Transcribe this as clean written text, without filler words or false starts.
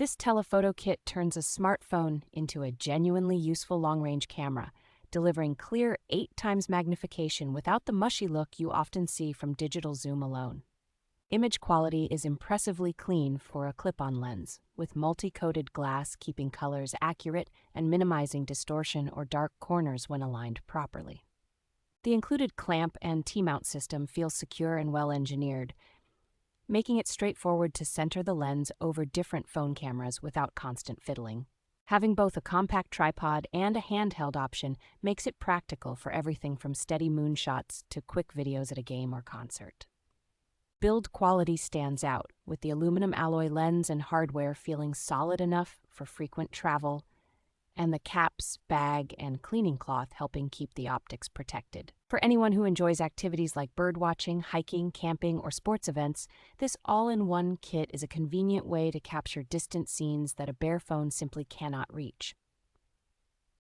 This telephoto kit turns a smartphone into a genuinely useful long-range camera, delivering clear 8 times magnification without the mushy look you often see from digital zoom alone. Image quality is impressively clean for a clip-on lens, with multi-coated glass keeping colors accurate and minimizing distortion or dark corners when aligned properly. The included clamp and T-mount system feels secure and well-engineered, making it straightforward to center the lens over different phone cameras without constant fiddling. Having both a compact tripod and a handheld option makes it practical for everything from steady moonshots to quick videos at a game or concert. Build quality stands out, with the aluminum alloy lens and hardware feeling solid enough for frequent travel, and the caps, bag, and cleaning cloth helping keep the optics protected. For anyone who enjoys activities like birdwatching, hiking, camping, or sports events, this all-in-one kit is a convenient way to capture distant scenes that a bare phone simply cannot reach.